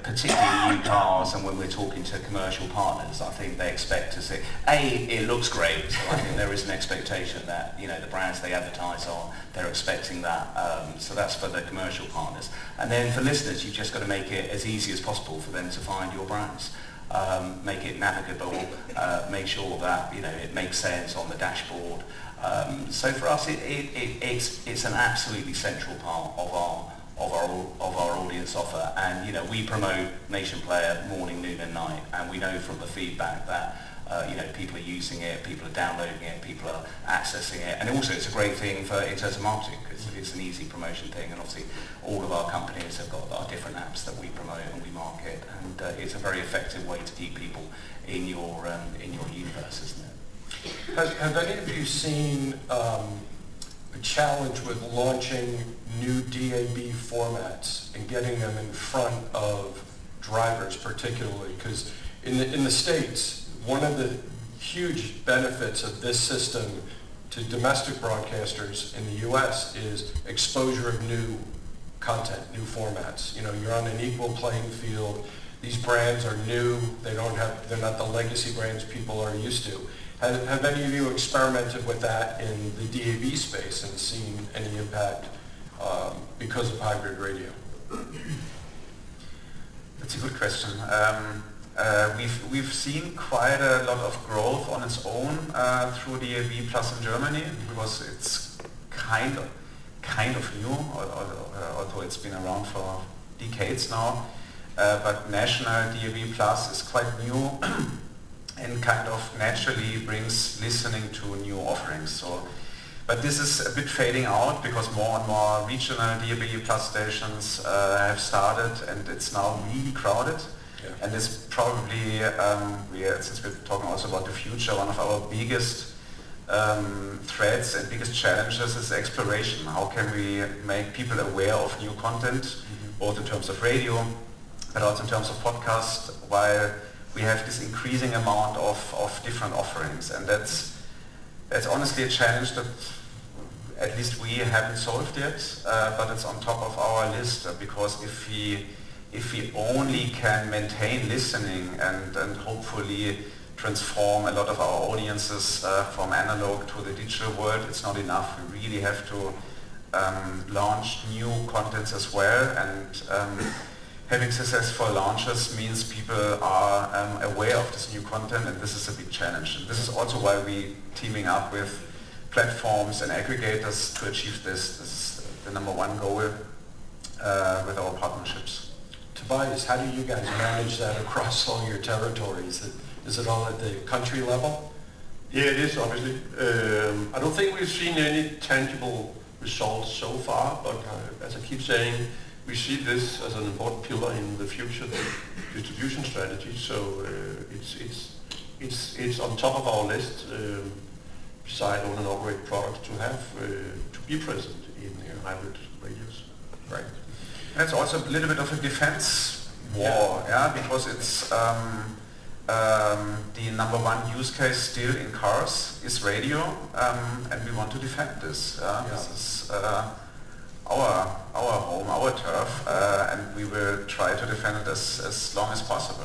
particularly new cars, and when we're talking to commercial partners, I think they expect to see, it looks great. So I think there is an expectation that, the brands they advertise on, they're expecting that. So that's for the commercial partners. And then for listeners, you've just got to make it as easy as possible for them to find your brands. Make it navigable, make sure that, it makes sense on the dashboard. So for us, it's an absolutely central part of our audience offer, and we promote Nation Player morning, noon, and night, and we know from the feedback that people are using it, people are downloading it, people are accessing it, and also it's a great thing in terms of marketing because it's an easy promotion thing, and obviously all of our companies have got our different apps that we promote and we market, and it's a very effective way to keep people in your universe, isn't it? Have any of you seen a challenge with launching new DAB formats and getting them in front of drivers particularly? Because in the States, one of the huge benefits of this system to domestic broadcasters in the US is exposure of new content, new formats. You're on an equal playing field. These brands are new. They're not the legacy brands people are used to. Have any of you experimented with that in the DAB space and seen any impact because of hybrid radio? That's a good question. We've seen quite a lot of growth on its own through DAB Plus in Germany because it's kind of new, although it's been around for decades now. But national DAB Plus is quite new and kind of naturally brings listening to new offerings. But this is a bit fading out because more and more regional DAB Plus stations have started, and it's now really crowded. Yeah. And it's probably, since we're talking also about the future, one of our biggest threats and biggest challenges is exploration. How can we make people aware of new content, both in terms of radio, but also in terms of podcast, while we have this increasing amount of different offerings, and that's honestly a challenge that at least we haven't solved yet, but it's on top of our list, because if we only can maintain listening and hopefully transform a lot of our audiences from analog to the digital world, it's not enough. We really have to launch new contents as well, and having successful launches means people are aware of this new content, and this is a big challenge. And this is also why we're teaming up with platforms and aggregators to achieve this. This is the number one goal with our partnerships. Tobias, how do you guys manage that across all your territories? Is it all at the country level? Yeah, it is, obviously. I don't think we've seen any tangible results so far, but as I keep saying, we see this as an important pillar in the future distribution strategy. So it's on top of our list, beside own and operate products, to have to be present in hybrid radios. Right. And it's also a little bit of a defense war, because it's the number one use case still in cars is radio, and we want to defend this. This is our home, our turf, and we will try to defend it as long as possible.